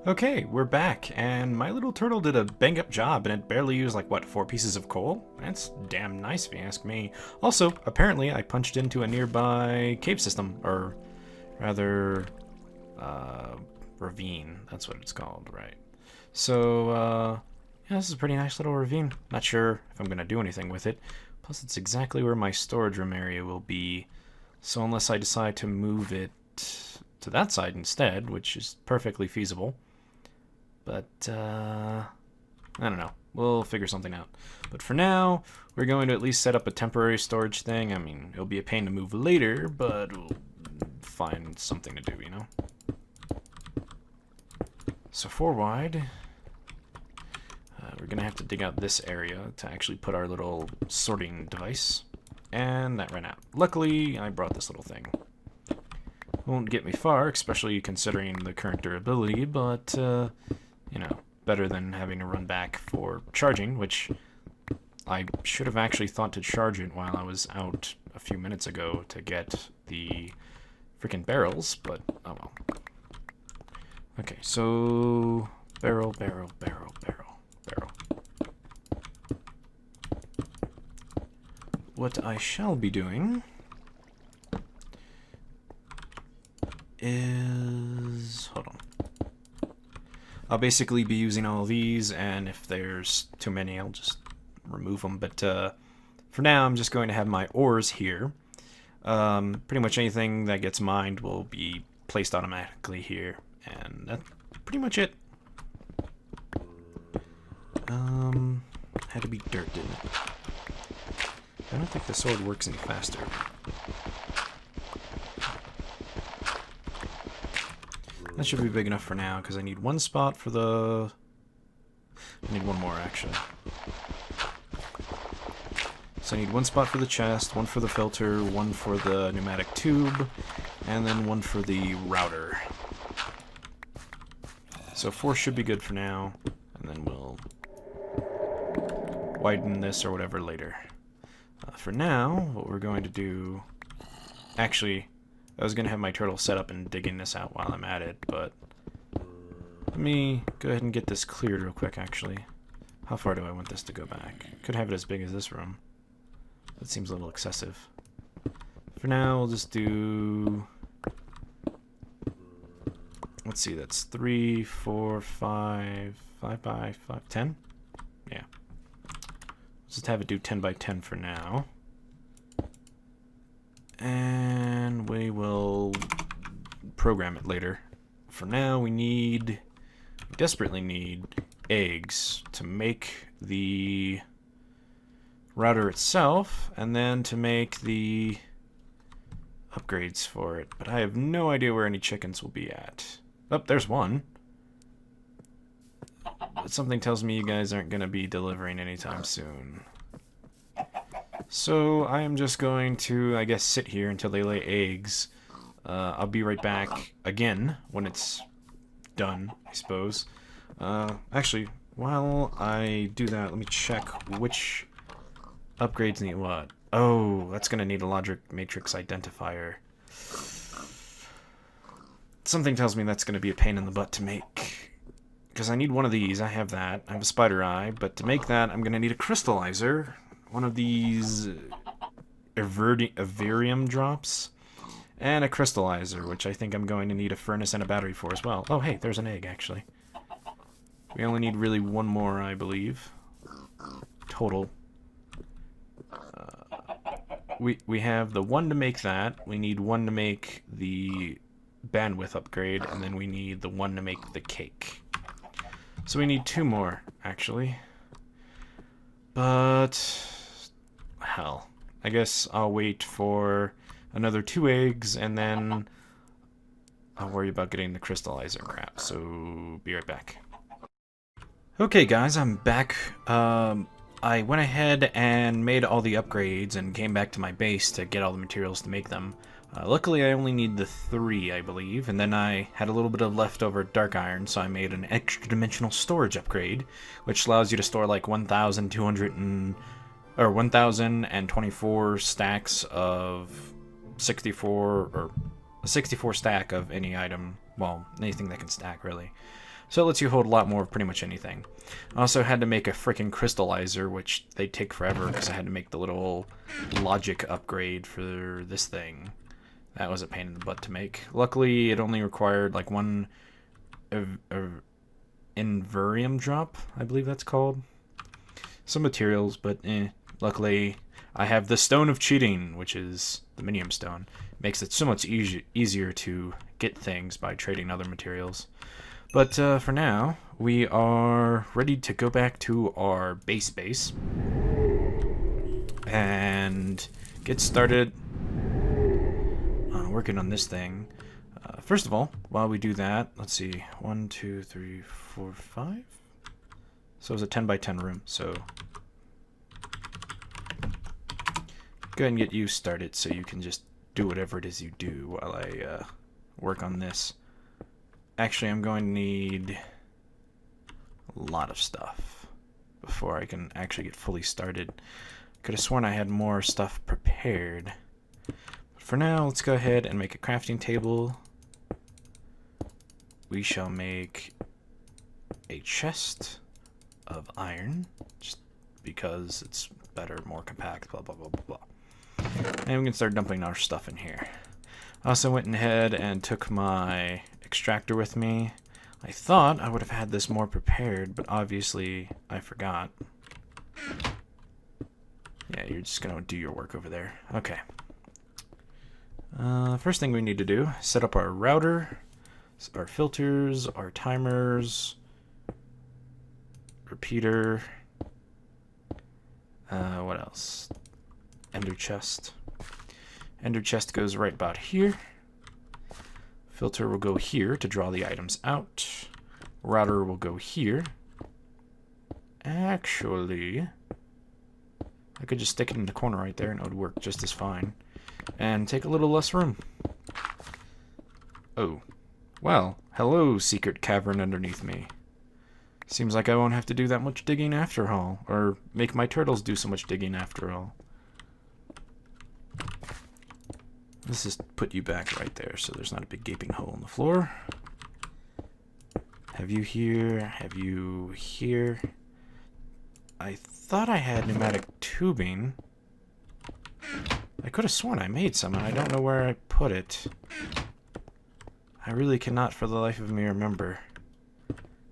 Okay, we're back, and my little turtle did a bang-up job, and it barely used, like, what, 4 pieces of coal? That's damn nice if you ask me. Also, apparently I punched into a nearby cave system, or rather, ravine. That's what it's called, right? So, yeah, this is a pretty nice little ravine. Not sure if I'm going to do anything with it. Plus, it's exactly where my storage room area will be. So unless I decide to move it to that side instead, which is perfectly feasible. But, I don't know. We'll figure something out. But for now, we're going to at least set up a temporary storage thing. I mean, it'll be a pain to move later, but we'll find something to do, you know? So 4 wide. We're going to have to dig out this area to actually put our little sorting device. And that ran out. Luckily, I brought this little thing. Won't get me far, especially considering the current durability, but, you know, better than having to run back for charging, which I should have actually thought to charge it while I was out a few minutes ago to get the freaking barrels, but oh well. Okay, so barrel. What I shall be doing is... hold on. I'll basically be using all these, and if there's too many, I'll just remove them. But for now, I'm just going to have my ores here. Pretty much anything that gets mined will be placed automatically here, and that's pretty much it. Had to be dirt, didn't it? I don't think the sword works any faster. That should be big enough for now, because I need one spot for the... I need one more, actually. So I need one spot for the chest, one for the filter, one for the pneumatic tube, and then one for the router. So 4 should be good for now, and then we'll widen this or whatever later. For now, what we're going to do... Actually, I was going to have my turtle set up and digging this out while I'm at it, but let me go ahead and get this cleared real quick, actually. How far do I want this to go back? Could have it as big as this room. That seems a little excessive. For now, we'll just do... Let's see, that's 3, 4, 5, 5 by 5, 10? Yeah. Let's just have it do 10 by 10 for now. And we will program it later. For now, we desperately need eggs to make the router itself, and then to make the upgrades for it. But I have no idea where any chickens will be at. Oh, there's one. But something tells me you guys aren't going to be delivering anytime soon. So I am just going to, I guess, sit here until they lay eggs. I'll be right back again when it's done, I suppose. Actually, while I do that, let me check which upgrades need what. Oh, that's going to need a logic matrix identifier. Something tells me that's going to be a pain in the butt to make. Because I need one of these. I have that. I have a spider eye. But to make that, I'm going to need a crystallizer. One of these Averium drops. And a crystallizer, which I think I'm going to need a furnace and a battery for as well. Oh, hey, there's an egg, actually. We only need really one more, I believe. Total. We have the one to make that. We need one to make the bandwidth upgrade, and then we need the one to make the cake. So we need 2 more, actually. But hell, I guess I'll wait for another 2 eggs, and then I'll worry about getting the crystallizer crap. So be right back. Okay, guys, I'm back. I went ahead and made all the upgrades and came back to my base to get all the materials to make them. Luckily, I only need the 3, I believe, and then I had a little bit of leftover dark iron, so I made an extra dimensional storage upgrade, which allows you to store like 1,024 stacks of 64, or a 64 stack of any item, well, anything that can stack, really. So it lets you hold a lot more of pretty much anything. I also had to make a freaking crystallizer, which they take forever because I had to make the little logic upgrade for this thing. That was a pain in the butt to make. Luckily, it only required like one Inverium drop, I believe that's called. Some materials, but luckily I have the Stone of Cheating, which is the Minium Stone. It makes it so much easier to get things by trading other materials. But for now, we are ready to go back to our base and get started working on this thing. First of all, while we do that, let's see, 1, 2, 3, 4, 5. So it's a 10 by 10 room. So go ahead and get you started so you can just do whatever it is you do while I work on this. Actually, I'm going to need a lot of stuff before I can actually get fully started. Could have sworn I had more stuff prepared. But for now, let's go ahead and make a crafting table. We shall make a chest of iron, just because it's better, more compact, blah, blah, blah, blah, blah. And we can start dumping our stuff in here. I also went ahead and took my extractor with me. I thought I would have had this more prepared, but obviously I forgot. Yeah, you're just gonna do your work over there. Okay. First thing we need to do, set up our router, our filters, our timers, repeater, what else? Ender chest. Ender chest goes right about here. Filter will go here to draw the items out. Router will go here. Actually, I could just stick it in the corner right there and it would work just as fine. And take a little less room. Oh. Well, hello, secret cavern underneath me. Seems like I won't have to do that much digging after all. Or make my turtles do so much digging after all. Let's just put you back right there so there's not a big gaping hole in the floor. Have you here, have you here. I thought I had pneumatic tubing. I could have sworn I made some and I don't know where I put it. I really cannot for the life of me remember.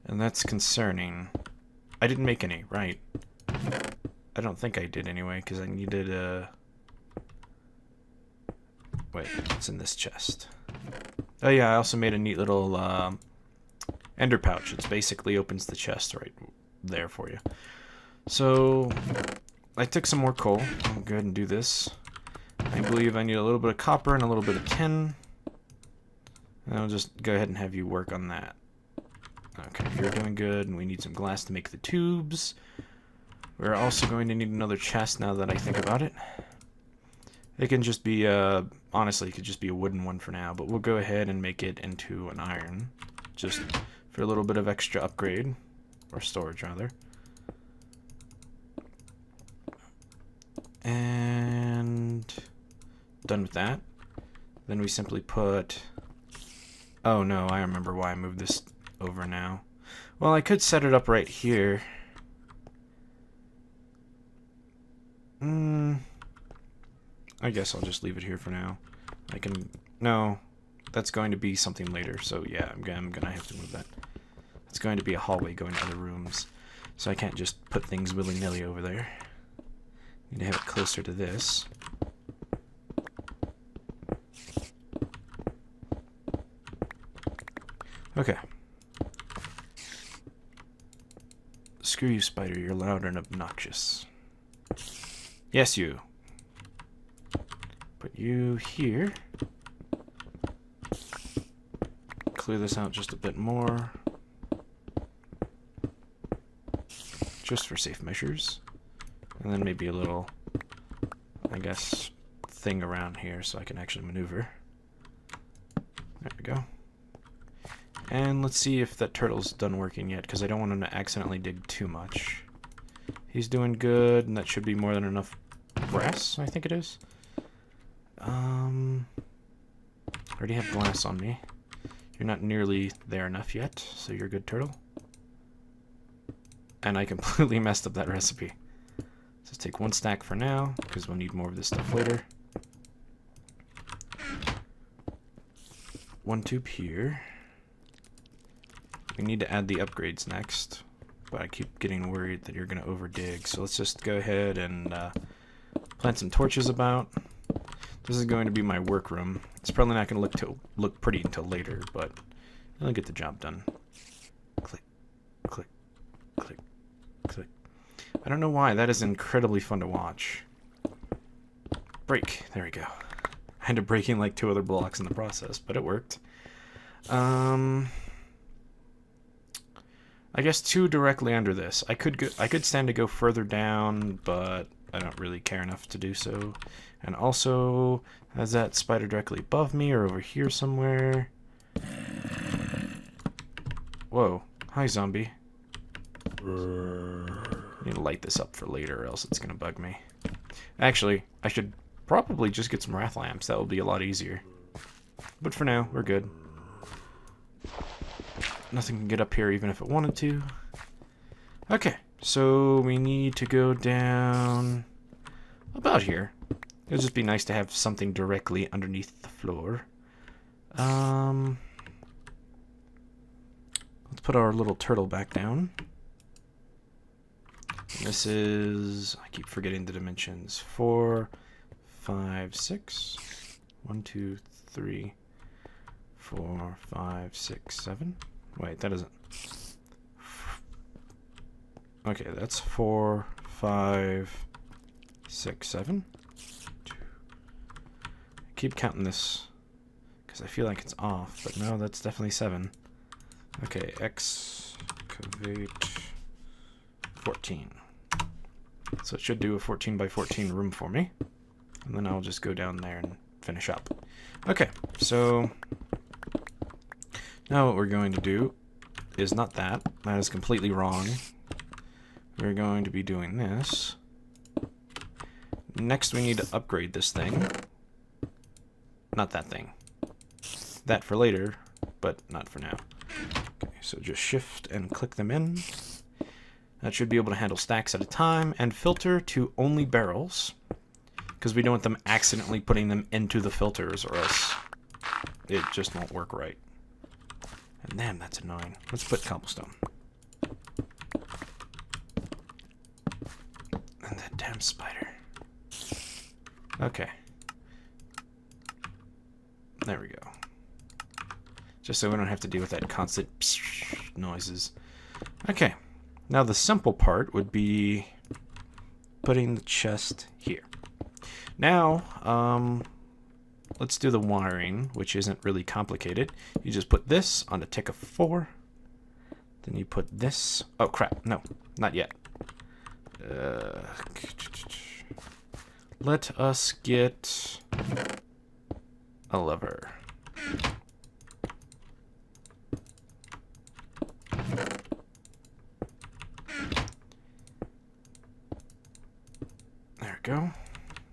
And that's concerning. I didn't make any, right? I don't think I did anyway, because I needed a... Wait, it's in this chest. Oh yeah, I also made a neat little ender pouch. It basically opens the chest right there for you. So, I took some more coal. I'll go ahead and do this. I believe I need a little bit of copper and a little bit of tin. And I'll just go ahead and have you work on that. Okay, you're doing good, and we need some glass to make the tubes. We're also going to need another chest now that I think about it. It can just be, honestly, it could just be a wooden one for now, but we'll go ahead and make it into an iron, just for a little bit of extra upgrade, or storage rather. And done with that. Then we simply put, oh no, I remember why I moved this over now. Well, I could set it up right here. I guess I'll just leave it here for now. I can... No, that's going to be something later, so yeah, I'm gonna have to move that. It's going to be a hallway going to other rooms, so I can't just put things willy-nilly over there. Need to have it closer to this. Okay. Screw you, spider, you're loud and obnoxious. Yes, you. Put you here. Clear this out just a bit more. Just for safe measures. And then maybe a little, I guess, thing around here so I can actually maneuver. There we go. And let's see if that turtle's done working yet, because I don't want him to accidentally dig too much. He's doing good, and that should be more than enough brass, I think it is. I already have glass on me. You're not nearly there enough yet, so you're good, turtle. And I completely messed up that recipe. So let's take 1 stack for now, because we'll need more of this stuff later. 1 tube here. We need to add the upgrades next, but I keep getting worried that you're going to over-dig. So let's just go ahead and plant some torches about. This is going to be my workroom. It's probably not going to look pretty until later, but it'll get the job done. Click, click, click, click. I don't know why, that is incredibly fun to watch. Break. There we go. I ended up breaking like 2 other blocks in the process, but it worked. I guess 2 directly under this. I could stand to go further down, but I don't really care enough to do so. And also, has that spider directly above me or over here somewhere? Whoa. Hi, zombie. I need to light this up for later or else it's going to bug me. Actually, I should probably just get some wrath lamps. That will be a lot easier. But for now, we're good. Nothing can get up here even if it wanted to. Okay, so we need to go down about here. It'll just be nice to have something directly underneath the floor. Let's put our little turtle back down. And this is, I keep forgetting the dimensions. 4, 5, 6. 1, 2, 3, 4, 5, 6, 7. Wait, that isn't. Okay, that's 4, 5, 6, 7. Keep counting this because I feel like it's off, but no, that's definitely 7. Okay, excavate 14. So it should do a 14 by 14 room for me. And then I'll just go down there and finish up. Okay, so now what we're going to do is not that. That is completely wrong. We're going to be doing this. Next we need to upgrade this thing. Not that thing. That for later, but not for now. Okay, so just shift and click them in. That should be able to handle stacks at a time and filter to only barrels, because we don't want them accidentally putting them into the filters or else it just won't work right. And damn, that's annoying. Let's put cobblestone. And that damn spider. Okay. There we go. Just so we don't have to deal with that constant noises. Okay. Now the simple part would be putting the chest here. Now, let's do the wiring, which isn't really complicated. You just put this on a tick of 4. Then you put this. Oh crap! No, not yet. Let us get a lever. There we go.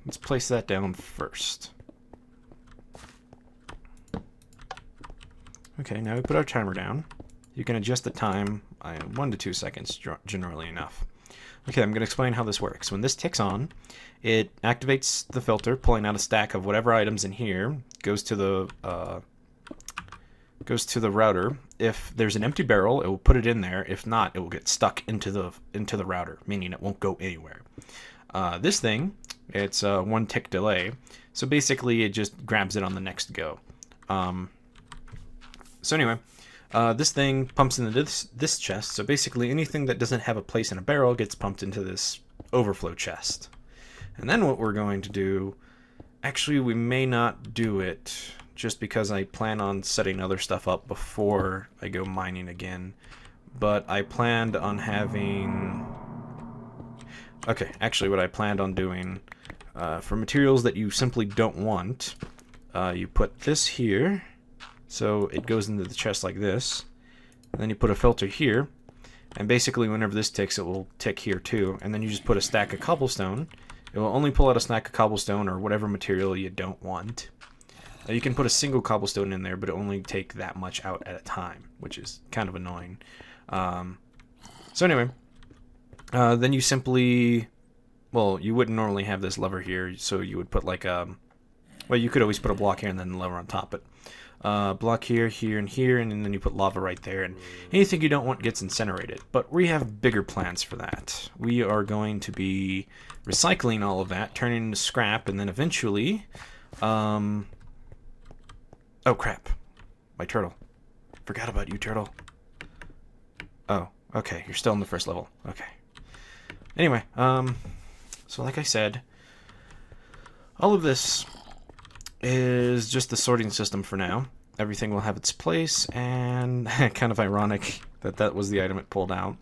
Let's place that down first. Okay, now we put our timer down. You can adjust the time 1 to 2 seconds, generally enough. Okay, I'm going to explain how this works. When this ticks on, it activates the filter, pulling out a stack of whatever items in here, goes to the router. If there's an empty barrel, it will put it in there. If not, it will get stuck into the router, meaning it won't go anywhere. This thing, it's a 1 tick delay, so basically it just grabs it on the next go. So anyway, this thing pumps into this chest, so basically anything that doesn't have a place in a barrel gets pumped into this overflow chest. And then what we're going to do, actually we may not do it, just because I plan on setting other stuff up before I go mining again, but I planned on having... Okay, actually what I planned on doing, for materials that you simply don't want, you put this here, so it goes into the chest like this, and then you put a filter here, and basically whenever this ticks, it will tick here too, and then you just put a stack of cobblestone. It will only pull out a stack of cobblestone or whatever material you don't want, You can put a single cobblestone in there, but it only take that much out at a time, which is kind of annoying. So anyway, then you simply, well, you wouldn't normally have this lever here, so you would put like a, well, you could always put a block here and then the lever on top, but block here, here, and here, and then you put lava right there, and anything you don't want gets incinerated. But we have bigger plans for that. We are going to be recycling all of that, turning into scrap, and then eventually, oh crap, my turtle. Forgot about you, turtle. Oh, okay, you're still in the first level. Okay. Anyway, so like I said, all of this is just the sorting system for now. Everything will have its place, and kind of ironic that that was the item it pulled out.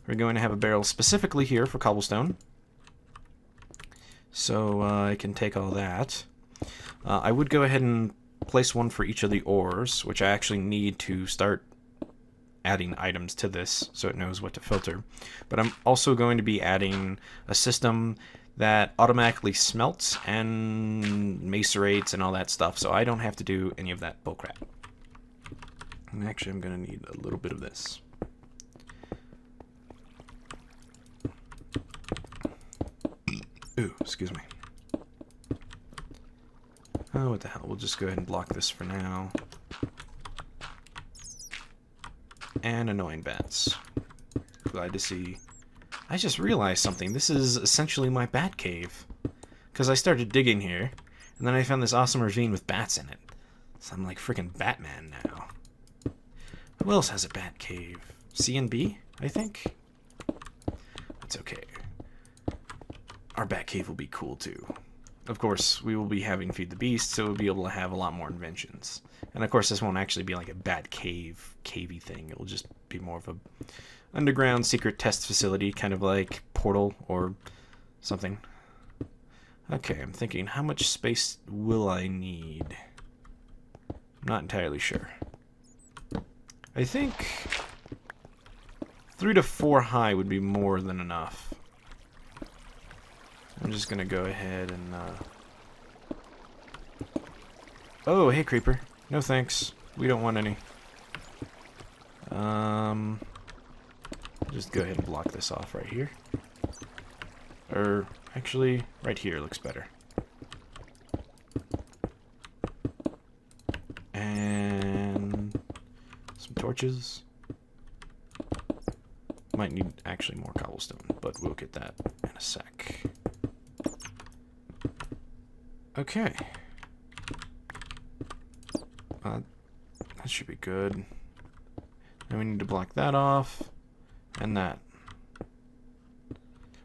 We're going to have a barrel specifically here for cobblestone, so I can take all that. I would go ahead and place one for each of the ores, which I actually need to start adding items to this so it knows what to filter. But I'm also going to be adding a system that automatically smelts and macerates and all that stuff, so I don't have to do any of that bullcrap. And actually, I'm going to need a little bit of this. Ooh, excuse me. Oh, what the hell? We'll just go ahead and block this for now. And annoying bats. Glad to see. I just realized something. This is essentially my bat cave. Because I started digging here, and then I found this awesome ravine with bats in it. So I'm like freaking Batman now. Who else has a bat cave? C&B, I think? That's okay. Our bat cave will be cool too. Of course, we will be having Feed the Beast, so we'll be able to have a lot more inventions. And of course, this won't actually be like a bat cavey thing. It'll just be more of a underground secret test facility, kind of like Portal or something. Okay, I'm thinking, how much space will I need? I'm not entirely sure. I think 3 to 4 high would be more than enough. I'm just gonna go ahead and oh, hey creeper. No thanks. We don't want any. Just go ahead and block this off right here. Or actually, right here looks better. And some torches. Might need actually more cobblestone, but we'll get that in a sec. Okay. That should be good. Then we need to block that off, and that.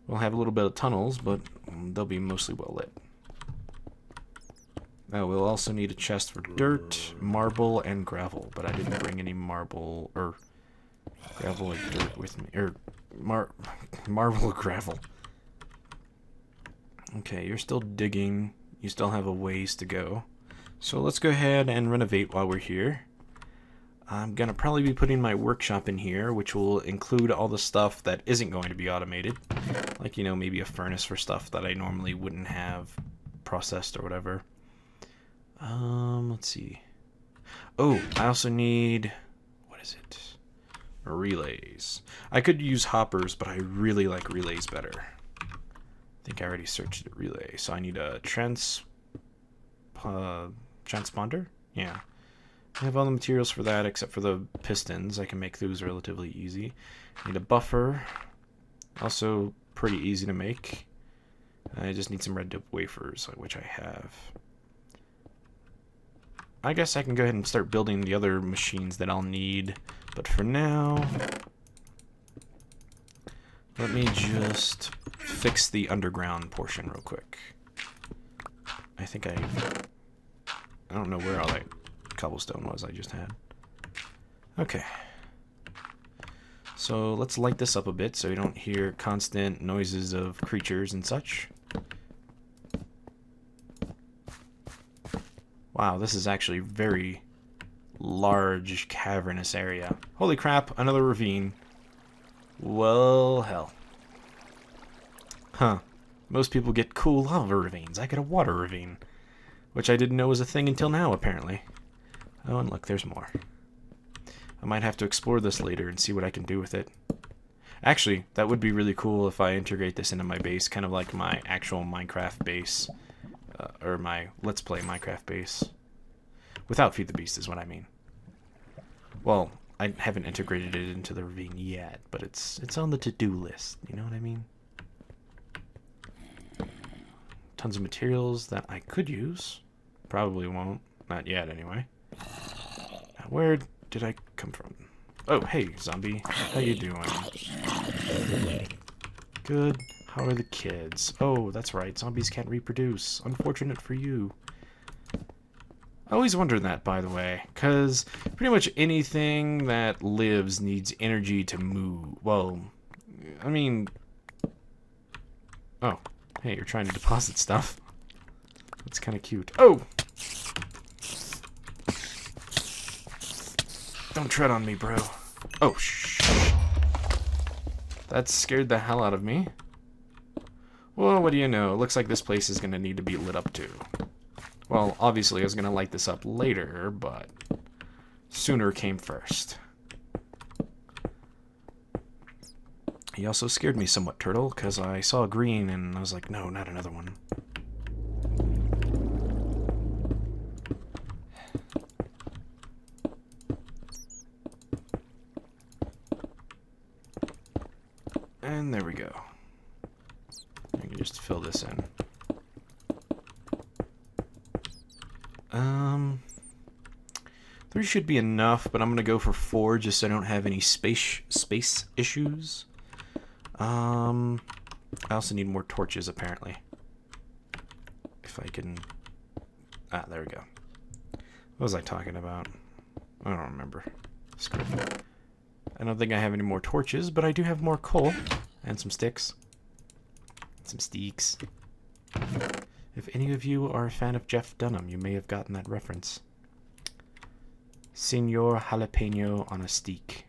We'll have a little bit of tunnels, but they'll be mostly well lit. Now we'll also need a chest for dirt, marble, and gravel, but I didn't bring any marble, or gravel or dirt with me, or marble or gravel. Okay, you're still digging. You still have a ways to go. So let's go ahead and renovate while we're here. I'm going to probably be putting my workshop in here, which will include all the stuff that isn't going to be automated. Like, you know, maybe a furnace for stuff that I normally wouldn't have processed or whatever. Let's see. Oh, I also need, what is it? Relays. I could use hoppers, but I really like relays better. I think I already searched the relay, so I need a transponder? Yeah. I have all the materials for that except for the pistons. I can make those relatively easy. I need a buffer. Also pretty easy to make. I just need some red dip wafers, which I have. I guess I can go ahead and start building the other machines that I'll need. But for now, let me just fix the underground portion real quick. I think I don't know where all that cobblestone was I just had. Okay. So let's light this up a bit so you don't hear constant noises of creatures and such. Wow, this is actually very large, cavernous area. Holy crap, another ravine. Well, hell. Huh. Most people get cool lava ravines. I get a water ravine. which I didn't know was a thing until now, apparently. Oh, and look, there's more. I might have to explore this later and see what I can do with it. Actually, that would be really cool if I integrate this into my base, kind of like my actual Minecraft base, or my Let's Play Minecraft base. Without Feed the Beast is what I mean. Well, I haven't integrated it into the ravine yet, but it's on the to-do list, you know what I mean? Tons of materials that I could use. Probably won't. Not yet, anyway. Now, where did I come from? Oh, hey, zombie. How you doing? Good. How are the kids? Oh, that's right. Zombies can't reproduce. Unfortunate for you. I always wondered that, by the way, because pretty much anything that lives needs energy to move. Well, I mean... Oh, hey, you're trying to deposit stuff. That's kind of cute. Oh! Don't tread on me, bro. Oh, shh. That scared the hell out of me. Well, what do you know? It looks like this place is going to need to be lit up too. Well, obviously I was going to light this up later, but sooner came first. He also scared me somewhat, Turtle, because I saw green and I was like, no, not another one. And there we go. I can just fill this in. 3 should be enough, but I'm gonna go for 4 just so I don't have any space issues. I also need more torches apparently. If I can... Ah, there we go. What was I talking about? I don't remember. Screw it. I don't think I have any more torches, but I do have more coal and some sticks. Some steaks. If any of you are a fan of Jeff Dunham, you may have gotten that reference. Senor Jalapeno on a steak.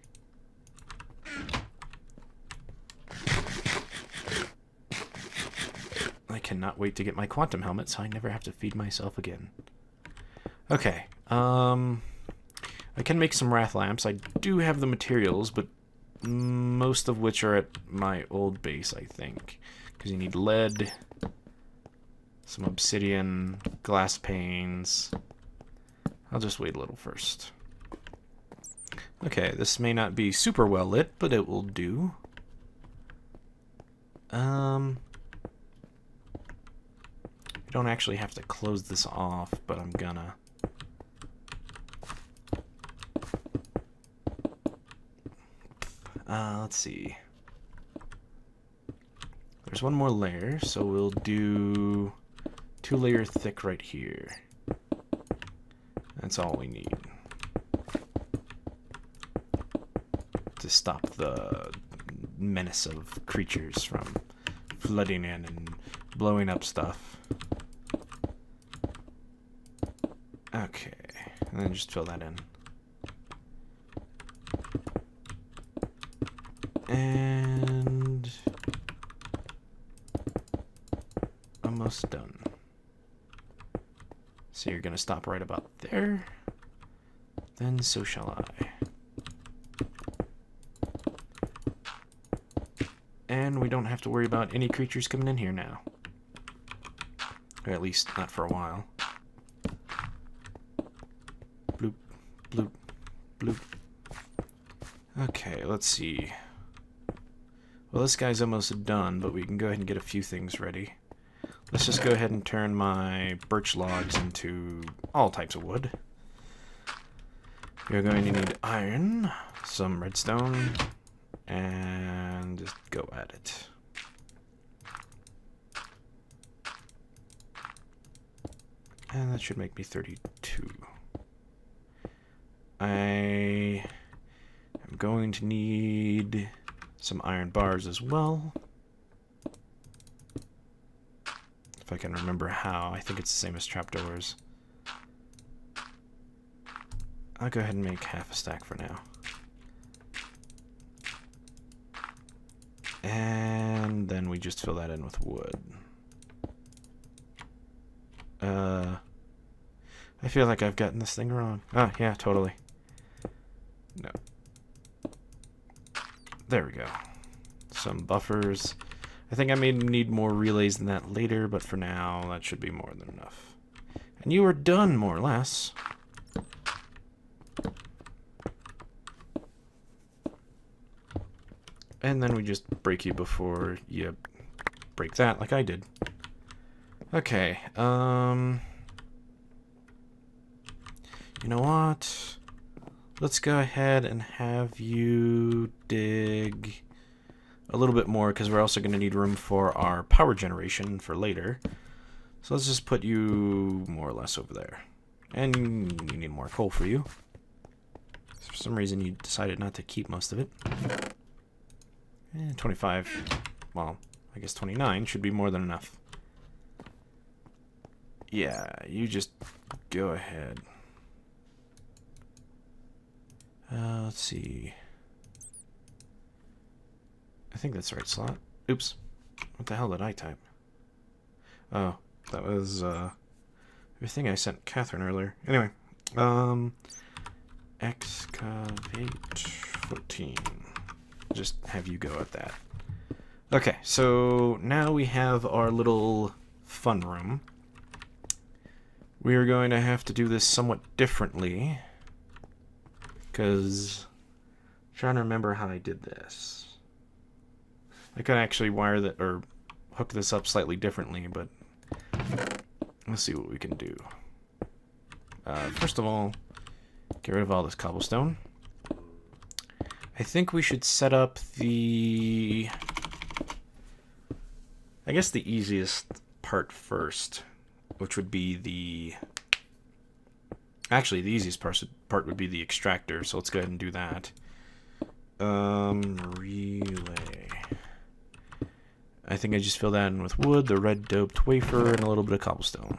I cannot wait to get my quantum helmet so I never have to feed myself again. Okay, I can make some wrath lamps. I do have the materials, but most of which are at my old base, I think. Because you need lead, some obsidian, glass panes. I'll just wait a little first. Okay, this may not be super well lit, but it will do. I don't actually have to close this off, but I'm gonna. Let's see. There's one more layer, so we'll do 2-layer thick right here. That's all we need to stop the menace of creatures from flooding in and blowing up stuff. Okay, and then just fill that in. And almost done. So you're gonna stop right about there. Then so shall I. And we don't have to worry about any creatures coming in here now. Or at least not for a while. Bloop, bloop, bloop. Okay, let's see. Well, this guy's almost done, but we can go ahead and get a few things ready. Let's just go ahead and turn my birch logs into all types of wood. You're going to need iron, some redstone, and just go at it. And that should make me 32. I am going to need some iron bars as well. If I can remember how. I think it's the same as trapdoors. I'll go ahead and make half a stack for now. And then we just fill that in with wood. I feel like I've gotten this thing wrong. Oh, yeah, totally. No. There we go. Some buffers. I think I may need more relays than that later, but for now, that should be more than enough. And you are done, more or less. And then we just break you before you break that, like I did. Okay, you know what? Let's go ahead and have you dig a little bit more, because we're also going to need room for our power generation for later. So let's just put you more or less over there. And you need more coal for you. For some reason you decided not to keep most of it. 25. Well, I guess 29 should be more than enough. Yeah, you just go ahead. Let's see. I think that's the right slot. Oops. What the hell did I type? Oh, that was everything I sent Catherine earlier. Anyway, excavate 14. Just have you go at that. Okay, so now we have our little fun room. We are going to have to do this somewhat differently, because I'm trying to remember how I did this. I could actually wire that or hook this up slightly differently, but let's see what we can do. First of all, get rid of all this cobblestone. I think we should set up the, I guess the easiest part first, which would be the, actually the easiest part would be the extractor, so let's go ahead and do that. Relay. I think I just fill that in with wood, the red doped wafer, and a little bit of cobblestone.